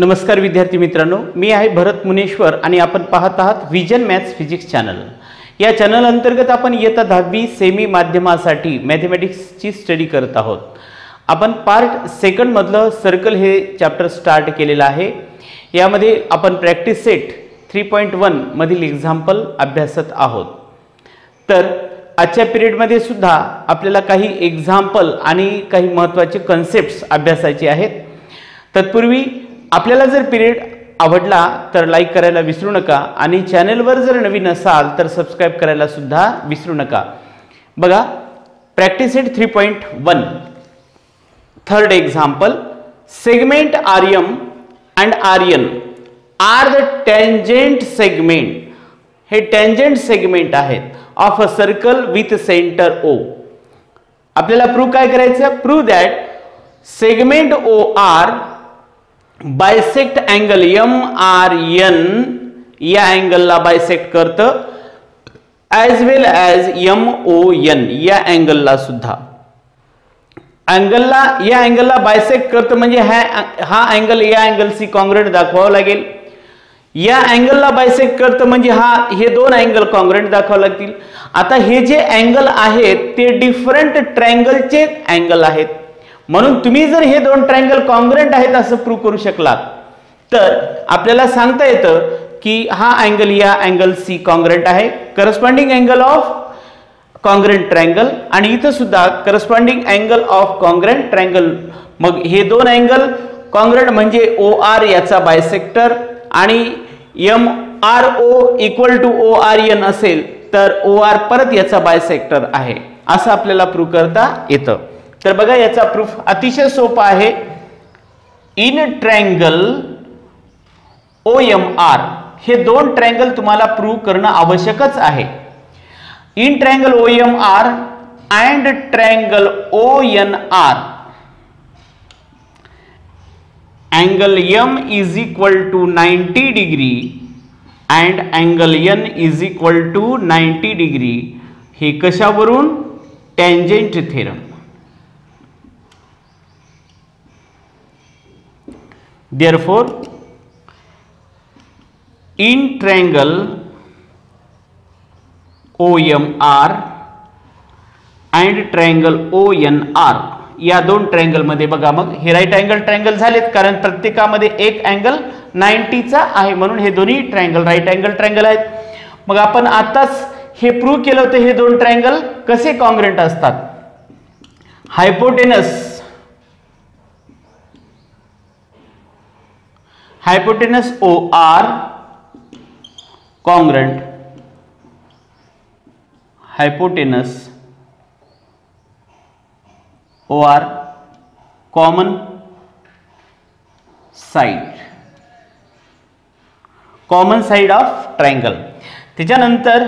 नमस्कार विद्यार्थी मित्रांनो, मी आहे भरत मुनेश्वर आणि आपण पाहत आहात विजन मॅथ्स फिजिक्स चॅनल। या चॅनल अंतर्गत आपण इयत्ता 10वी सेमी माध्यमासाठी मॅथमॅटिक्सची स्टडी करत आहोत। आपण पार्ट सेकंड मधलं सर्कल हे चॅप्टर स्टार्ट केलेलं आहे। यामध्ये आपण प्रॅक्टिस सेट 3.1 मधील एक्झाम्पल अभ्यासत आहोत। तर आजच्या पिरियड मध्ये सुद्धा आपल्याला काही एक्झाम्पल आणि काही महत्त्वाचे कन्सेप्ट्स अभ्यासायचे आहेत। तत्पूर्वी आपल्याला जर पिरियड आवडला तर लाईक करायला विसरू नका आणि चॅनलवर जर नवीन असाल तर सबस्क्राइब करायला सुद्धा विसरू नका। बघा, practice set 3.1 third example, segment RM and RN are the tangent segment. हे टेंजेंट सेगमेंट आहेत of a circle with centre O। आपल्याला प्रूव्ह काय करायचं? Prove that segment OR bisect angle MRN या अँगलला बायसेक्ट करतं, ॲज वेल ॲज MON या अँगलला सुद्धा। अँगलला या अँगलला बायसेक्ट करतं म्हणजे हा अँगल या अँगलशी कॉन्ग्रुएंट दाखवावा लागेल। या अँगलला बायसेक्ट करतं म्हणजे हे दोन अँगल कॉन्ग्रुएंट दाखवावे लागतील। आता हे जे अँगल आहेत ते डिफरंट ट्रायंगलचे अँगल आहेत, म्हणून तुम्ही जर हे दोन ट्रायंगल कॉन्ग्रुएंट आहेत असं प्रूव्ह करू शकलात तर आपल्याला सांगता येतं की हा अँगल या अँगलशी कॉन्ग्रुएंट आहे, corresponding angle of congruent triangle, आणि इथं सुद्धा corresponding angle of congruent triangle. मग हे दोन अँगल कॉन्ग्रुएंट म्हणजे OR याचा बायसेक्टर आणि MRO इक्वल टू ORN असेल तर OR परत याचा बायसेक्टर आहे, असं आपल्याला प्रूव्ह करता येतं। तर बघा, याचा प्रूफ अतिशय सोपा आहे। इन ट्रायंगल OMR हे दोन ट्रायंगल तुम्हाला प्रूव्ह करणं आवश्यकच आहे। In triangle OMR and triangle ONR angle M is equal to 90 degree and angle N is equal to 90 degree. हे कशावरून? Tangent theorem. Therefore, in triangle OMR and triangle ONR या दोन ट्रायंगल मध्ये बघा, मग हे राईट अँगल ट्रायंगल झालेत कारण प्रत्येकामध्ये एक अँगल 90 चा आहे, म्हणून हे दोन्ही ट्रायंगल राईट अँगल ट्रायंगल आहेत। मग आपण आताच हे प्रूव्ह केलं होतं हे दोन ट्रायंगल कसे कॉन्ग्रुएंट असतात। Hypotenuse OR congruent, hypotenuse OR common side of triangle. त्याच्यानंतर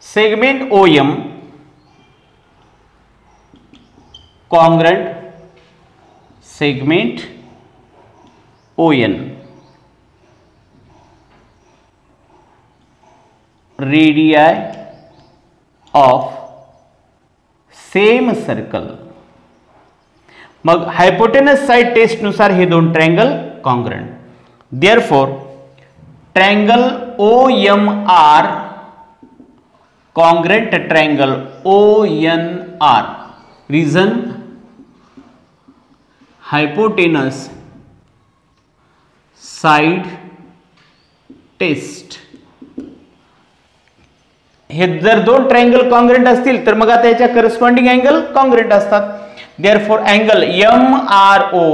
segment OM congruent segment ON, radii of same circle. मग हायपोटेनस साइड टेस्ट नुसार हे दोन triangle congruent. Therefore triangle OMR congruent triangle ONR। Reason, hypotenuse side test. हे जर दोन triangle congruent असतील तर मग आता याच्या करस्पॉन्डिंग अँगल कॉन्ग्रुएंट असतात। Therefore angle MRO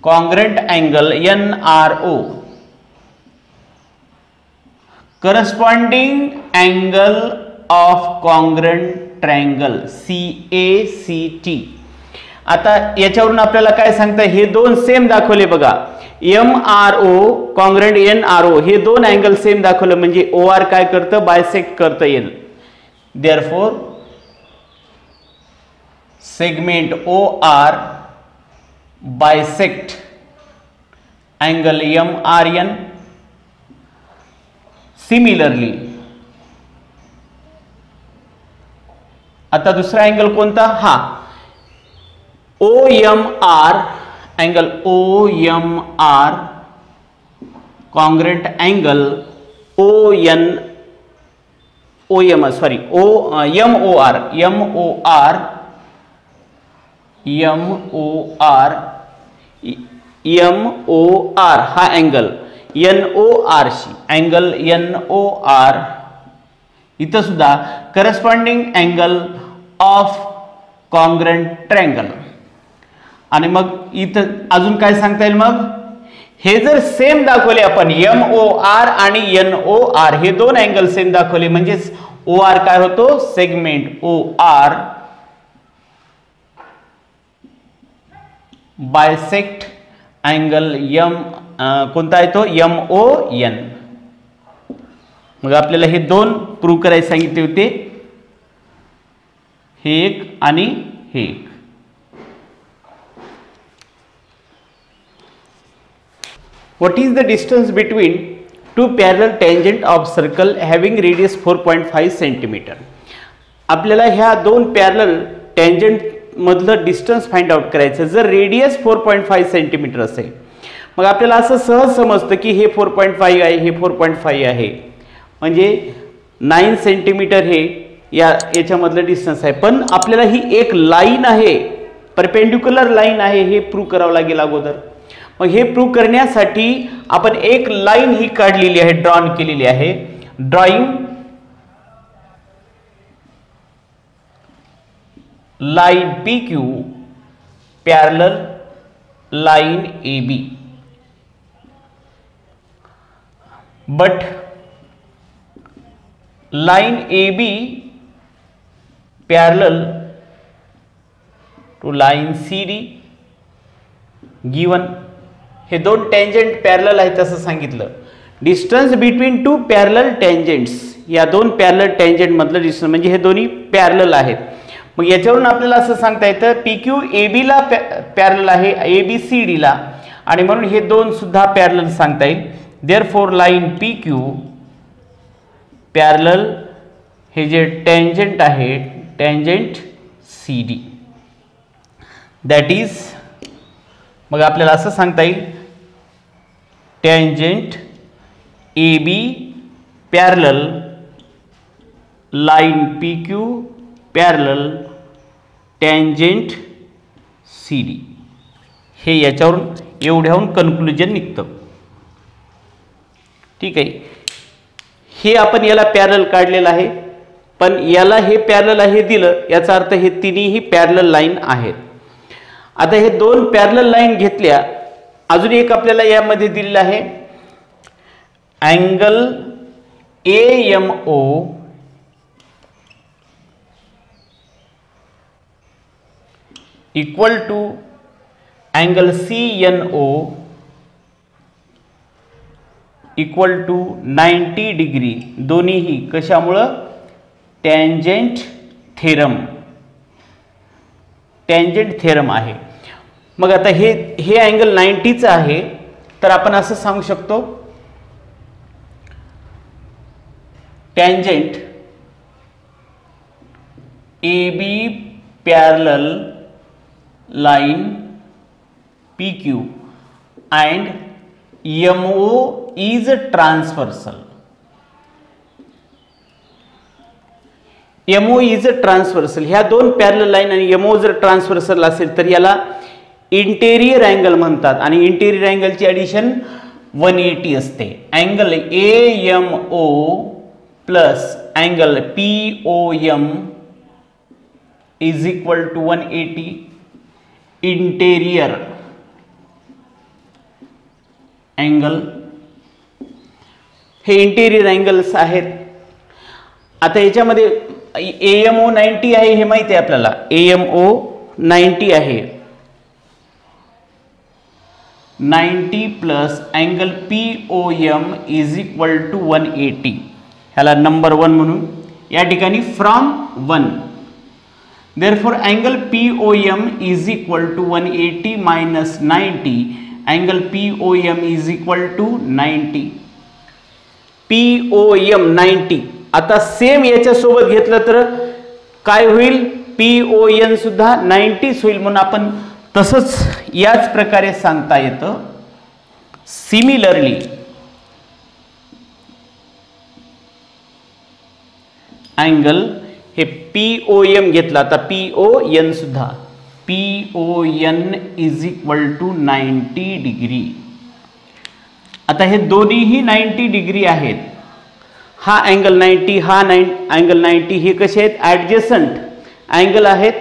congruent angle NRO, corresponding angle of congruent triangle CACT। आता याच्यावरून आपल्याला काय सांगता, हे दोन सेम दाखवले बघा, MRO कॉन्ग्रुएंट NRO हे दोन अँगल सेम दाखवलं म्हणजे OR काय करतं? बायसेक्ट करतं येईल। Therefore segment OR bisect angle MRN। Similarly आता दुसरा अँगल कोणता? हा OMR angle OMR congruent angle MOR हा अँगल NOR शी अँगल NOR इथं सुद्धा corresponding angle of congruent triangle. आणि मग इथं अजून काय सांगता येईल, मग हे जर सेम दाखवले आपण MOR आणि NOR हे दोन अँगल सेम दाखवले म्हणजे OR काय होतो, सेगमेंट OR बायसेक्ट अँगल कोणता आहे तो MON. मग आपल्याला हे दोन प्रूव्ह करायला सांगितले होते, हे एक आणि हे एक. What is the distance between two parallel tangent of circle having radius 4.5 cm? आपल्याला ह्या दोन पॅरलल टँजंट मधलं डिस्टन्स फाइंड आउट करायचं. जर रेडियस 4.5 सेंटीमीटर असेल मग आपल्याला असं सहज समजतं की हे 4.5 आहे, हे 4.5 आहे, म्हणजे 9 सेंटीमीटर हे याच्यामधलं डिस्टन्स आहे. पण आपल्याला ही एक लाईन आहे, परपेंडिक्युलर लाईन आहे, हे प्रूव्ह करावं लागेल अगोदर. मग हे प्रूव्ह करण्यासाठी आपण एक लाईन ही काढलेली आहे, ड्रॉन केलेली आहे. Drawing line PQ parallel line AB. But line AB parallel to line CD given. हे दोन टँजंट पॅरलल आहेत असं सांगितलं. Distance between two parallel tangents, या दोन पॅरलल टँजंट मधलं डिस्टन्स म्हणजे हे दोन्ही पॅरलल आहेत. मग याच्यावरून आपल्याला असं सांगता येतं PQ AB ला पॅरलल आहे, AB CD ला, आणि म्हणून हे दोन सुद्धा पॅरलल सांगता येईल. देअरफॉर लाईन PQ पॅरलल हे जे टँजंट आहे टँजंट CD दॅट इज, मग आपल्याला असं सांगता येईल tangent AB parallel line PQ parallel tangent CD. हे याच्यावरून एवढ्याहून कन्क्लुजन निघतं. ठीक आहे, हे आपण याला पॅरलल काढलेलं आहे, पण याला हे पॅरलल आहे दिलं, याचा अर्थ हे तिन्ही पॅरलल लाईन आहेत. आता हे दोन पॅरलल लाईन घेतल्या, अजून एक आपल्याला यामध्ये दिलेलं आहे angle AMO equal to angle CNO equal to 90 degree. दोन्हीही कशामुळं, टँजंट थेरम, टँजंट थेरम आहे. मग आता हे अँगल 90चं आहे, तर आपण असं सांगू शकतो tangent AB parallel line PQ and MO is transversal. MO is transversal. ह्या दोन पॅरलल लाईन आणि MO जर ट्रान्सव्हर्सल असेल तर याला इंटेरियर अँगल म्हणतात, आणि इंटेरियर अँगलची ॲडिशन 180 असते. Angle AMO plus angle POM is equal to 180 interior angle. हे इंटेरियर अँगल्स आहेत. आता याच्यामध्ये AMO 90 आहे हे माहिती आहे आपल्याला, AMO 90 आहे. 90 plus angle POM is equal to 180. ह्याला नंबर 1 म्हणून, या ठिकाणी from 1. Therefore angle POM is equal to 180 minus 90. Angle POM is equal to 90. POM 90. आता सेम याच्यासोबत घेतलं तर काय होईल, PON सुद्धा 90 होईल. म्हणून आपण तसंच याच प्रकारे सांगता येतं सिमिलरली अँगल हे POM घेतला, आता PON सुद्धा PON is equal to 90 degree. आता हे दोन्हीही 90 डिग्री आहेत. हा अँगल 90, हा अँगल 90, हे कसे आहेत? ॲडजसंट अँगल आहेत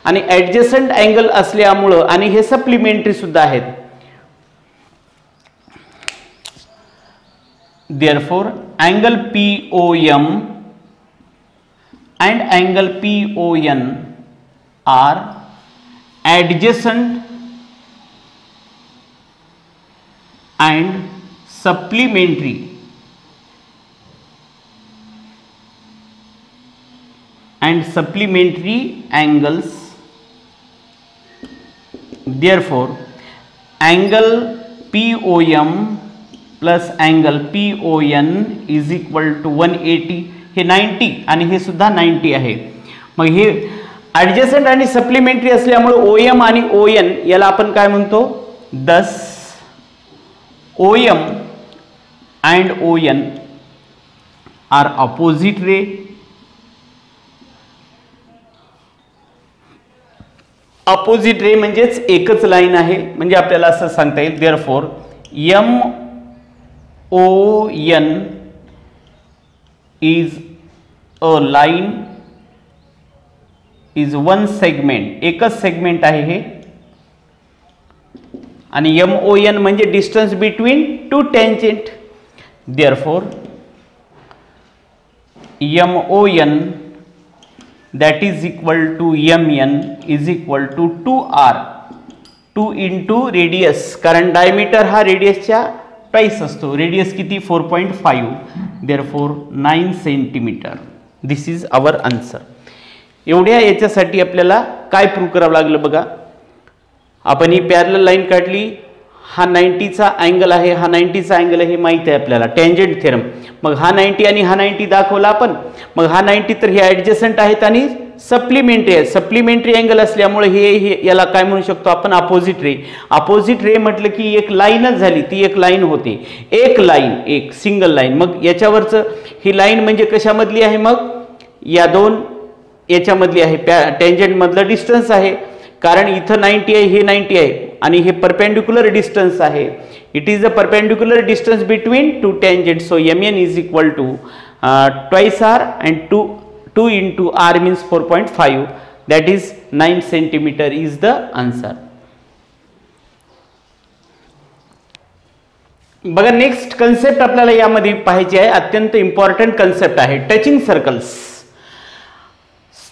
आणि ॲडजसंट अँगल असल्यामुळं आणि हे सप्लिमेंटरी सुद्धा आहेत. Therefore angle POM and angle PON are adjacent and supplementary angles. Therefore angle POM plus angle PON is equal to 180. हे 90 आणि हे सुद्धा 90 आहे. मग हे ॲडजसंट आणि सप्लिमेंटरी असल्यामुळे OM आणि ON याला आपण काय म्हणतो? Thus OM and ON are opposite ray. Opposite ray म्हणजेच एकच लाईन आहे, म्हणजे आपल्याला असं सांगता येईल. Therefore MON is a line is one segment, एकच सेगमेंट आहे हे. आणि MON म्हणजे distance between two tangent. Therefore MON that is equal to MN is equal to 2R, 2 into radius, कारण डायमीटर हा रेडियसच्या प्राइस असतो. रेडियस किती? 4.5. Therefore 9 centimetre. This is our answer. एवढ्या याच्यासाठी आपल्याला काय प्रूव्ह करावं लागलं बघा. आपण ही पॅरलल लाईन काढली, हा 90चा अँगल आहे, हा 90चा अँगल आहे, हे माहिती आहे आपल्याला, टँजंट थेरम. मग हा 90 आणि हा 90 दाखवला आपण. मग हा 90 तर हे ॲडजसंट आहेत आणि सप्लिमेंटरी आहे. सप्लिमेंटरी अँगल असल्यामुळे हे याला काय म्हणू शकतो आपण? Opposite ray. अपोजिट रे म्हटलं की एक लाईनच झाली, ती एक लाईन होते. एक लाईन, एक सिंगल लाईन. मग याच्यावरचं ही लाईन म्हणजे कशामधली आहे? मग या दोन याच्यामधली आहे, टँजंट मधलं डिस्टन्स आहे. कारण इथं 90 आहे, हे 90 आहे आणि हे परपेंडिक्युलर डिस्टन्स आहे. It is a perpendicular distance between two tangent. So MN is equal to twice R and 2 into R means 4.5, that is 9 centimeter is the answer. बघा नेक्स्ट कन्सेप्ट आपल्याला यामध्ये पाहायची आहे, अत्यंत इम्पॉर्टंट कन्सेप्ट आहे, touching circles.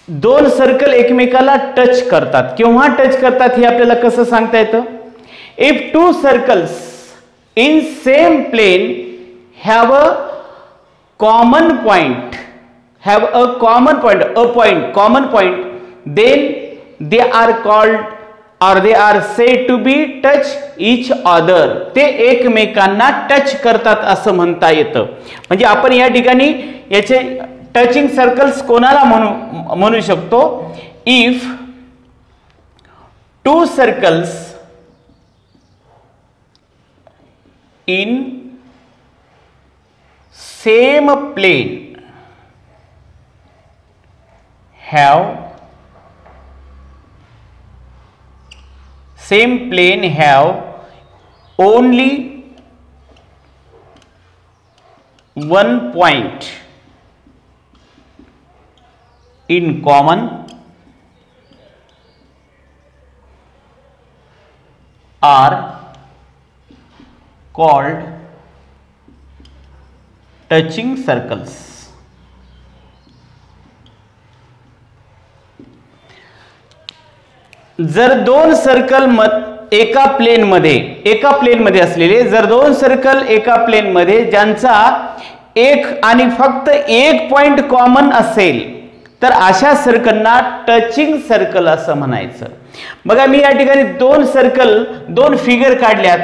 दोन circle एकमेकाला touch करतात. केव्हा टच करतात हे आपल्याला कसं सांगता येतं? If two circles in same plane have a common point, have a common point, common point, then they are called or they are said to be touch each other. ते एकमेकांना टच करतात असं म्हणता येतं. म्हणजे आपण या ठिकाणी याचे टचिंग सर्कल्स कोणाला म्हणू शकतो? If two circles in same plane have same plane have only one point in common are called touching circles. जर दोन सर्कल एका प्लेन मध्ये असलेले जर दोन सर्कल एका प्लेन मध्ये ज्यांचा एक आणि फक्त एक पॉइंट कॉमन असेल तर अशा सर्कलना टचिंग सर्कल असं म्हणायचं. बघा मी या ठिकाणी दोन फिगर काढल्यात.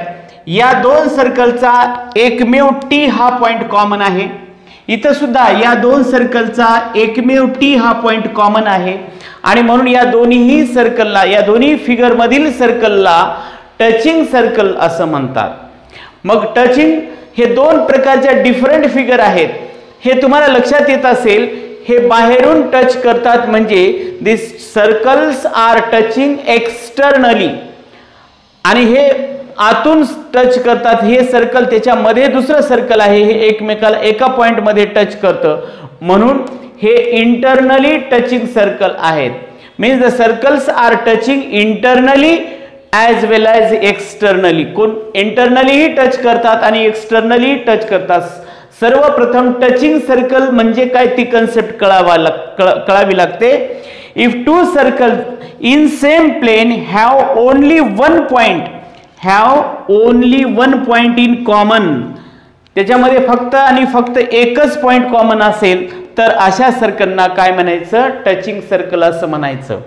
या दोन सर्कलचा एकमेव T हा पॉइंट कॉमन आहे. इथं सुद्धा या दोन सर्कलचा एकमेव टी हा पॉइंट कॉमन आहे आणि म्हणून या दोन्ही सर्कलला, या दोन्ही फिगर मधील सर्कलला टचिंग सर्कल असं म्हणतात. मग टचिंग हे दोन प्रकारच्या डिफरंट फिगर आहेत. हे तुम्हाला लक्षात येत असेल, हे बाहेरून टच करतात म्हणजे दिस सर्कल्स आर टचिंग एक्सटर्नली, आणि हे आतून टच करतात. हे सर्कल त्याच्यामध्ये दुसरं सर्कल आहे, हे एकमेकाला एका पॉइंट मध्ये टच करतं, म्हणून हे इंटरनली टचिंग सर्कल आहेत. Means the circles are touching internally as well as externally. कोण इंटरनली टच करतात आणि एक्सटर्नली टच करतात. सर्वप्रथम टचिंग सर्कल म्हणजे काय ती कन्सेप्ट कळावी लागते. If two circle in same plane have only one point in common, त्याच्यामध्ये फक्त आणि फक्त एकच पॉइंट कॉमन असेल तर अशा सर्कलना काय म्हणायचं, टचिंग सर्कल असं म्हणायचं.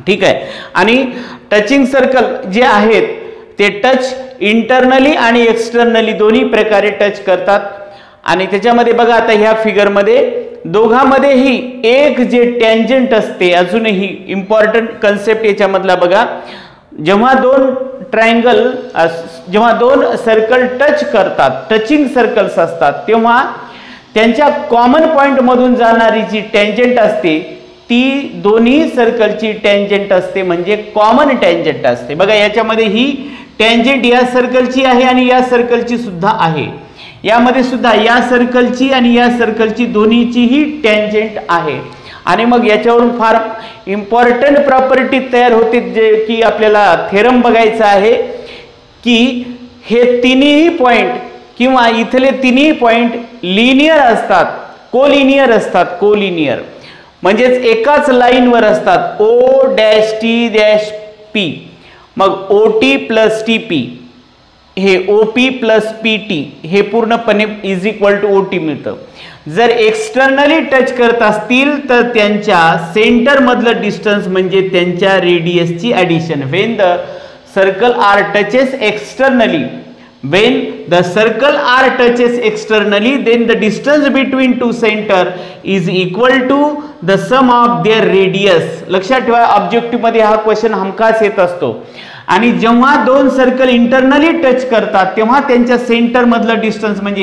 ठीक आहे. आणि टचिंग सर्कल जे आहेत ते टच इंटरनली आणि एक्सटर्नली दोन्ही प्रकारे टच करतात. आणि त्याच्यामध्ये बघा आता ह्या फिगर मध्ये दोघांमध्येही एक जे टँजंट असते, अजूनही इम्पॉर्टंट कन्सेप्ट याच्यामधला बघा, जेव्हा दोन ट्रायंगल, जेव्हा दोन सर्कल टच करतात, टचिंग सर्कल्स असतात, तेव्हा त्यांच्या कॉमन पॉइंट मधून जाणारी जी टँजंट असते ती दोन्ही सर्कलची टँजंट असते, म्हणजे कॉमन टँजंट असते. बघा याच्यामध्ये ही टँजंट या सर्कलची आहे आणि या सर्कलची सुद्धा आहे. यामध्ये सुद्धा या सर्कलची आणि या सर्कलची दोन्हीचीही टँजंट आहे. आणि मग याच्यावरून फार इम्पॉर्टंट प्रॉपर्टी तयार होते, जे की आपल्याला थेरम बघायचा आहे की हे तिन्ही पॉइंट किंवा इथले तिन्ही पॉइंट लिनियर असतात, कोलिनियर असतात. कोलिनियर म्हणजेच एकाच लाईनवर असतात. O dash T dash P, मग O T plus T P, हे O P plus P T, हे पूर्णपणे is equal to O T मिळतं. जर एक्सटर्नली टच करत असतील तर त्यांच्या सेंटर मधलं डिस्टन्स म्हणजे त्यांच्या रेडियसची addition. When the circle are touches externally, when the circle r touches externally, then the distance between two center is equal to the sum of their radius. लक्षात ठेवा, ऑब्जेक्टिव्ह मध्ये हा क्वेश्चन हमखास येत असतो. आणि जेव्हा दोन सर्कल इंटरनली टच करतात तेव्हा त्यांच्या सेंटर मधलं डिस्टन्स म्हणजे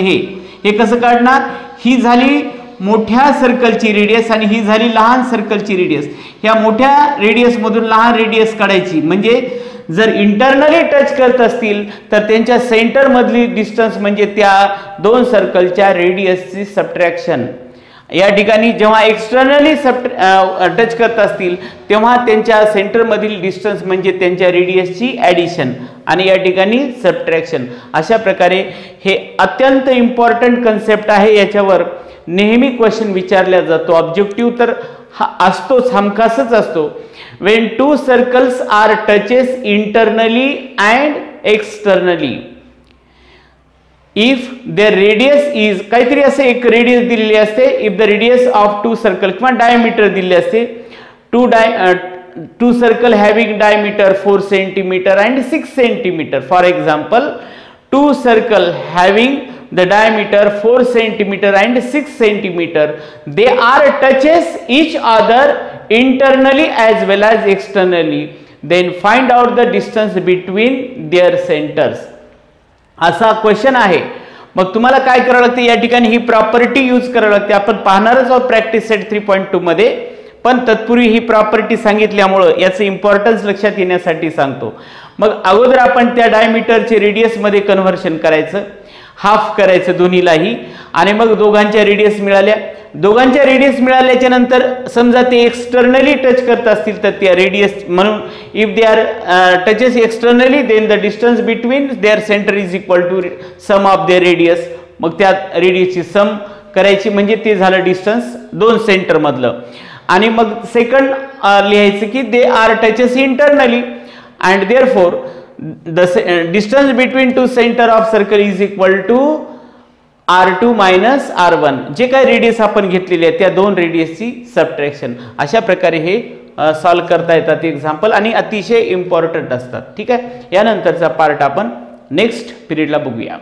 हे कसं काढणार, ही झाली मोठ्या सर्कलची रेडियस आणि ही झाली लहान सर्कलची रेडियस. ह्या मोठ्या रेडियस मधून लहान रेडियस काढायची, म्हणजे जर इंटरनली टच करत असतील तर त्यांच्या सेंटर मधली डिस्टन्स म्हणजे त्या दोन सर्कलच्या रेडियसची सबट्रॅक्शन. या ठिकाणी जेव्हा एक्सटर्नली टच करत असतील तेव्हा त्यांच्या सेंटर मधील डिस्टन्स म्हणजे त्यांच्या रेडियसची ॲडिशन आणि या ठिकाणी सबट्रॅक्शन. अशा प्रकारे हे अत्यंत इम्पॉर्टंट कन्सेप्ट आहे. याच्यावर नेहमी क्वेश्चन विचारला जातो. ऑब्जेक्टिव्ह तर हा असतोच, हमखासच असतो. when two circles are touches internally and externally, if their radius is, काहीतरी असे एक रेडियस दिलेली असते, if the radius of two circle किंवा डायमीटर दिले असते, two circle having diameter 4 cm and 6 cm. for example, two circle having the diameter 4 cm and 6 cm, they are touches each other internally as well as externally, then find out the distance between their centers. असा question आहे. मग तुम्हाला काय करावं लागते, या ठिकाणी ही property use करावी लागते. आपण पाहणारच आहोत प्रॅक्टिस सेट 3.2 मध्ये, पण तत्पूर्वी ही प्रॉपर्टी सांगितल्यामुळे याचं इम्पॉर्टन्स लक्षात येण्यासाठी सांगतो. मग अगोदर आपण त्या डायमीटरचे रेडियस मध्ये कन्व्हर्शन करायचं, हाफ करायचं दोन्हीलाही, आणि मग दोघांच्या रेडियस मिळाल्या. दोघांच्या रेडियस मिळाल्याच्या नंतर समजा ते एक्सटर्नली टच करत असतील तर त्या रेडियस, म्हणून if they are touches externally then the distance between their centre is equal to sum of their radius. मग त्या रेडियसची सम करायची म्हणजे ते झालं डिस्टन्स दोन सेंटर मधलं. आणि मग सेकंड लिहायचं की they are touches internally and therefore the distance between two centre of circle is equal to R2 minus R1. जे काही रेडियस आपण घेतलेले आहे त्या दोन रेडियसची सबट्रॅक्शन. अशा प्रकारे हे सॉल्व्ह करता येतात एक्झाम्पल आणि अतिशय इम्पॉर्टंट असतात. ठीक आहे, यानंतरचा पार्ट आपण नेक्स्ट पिरियडला बघूया.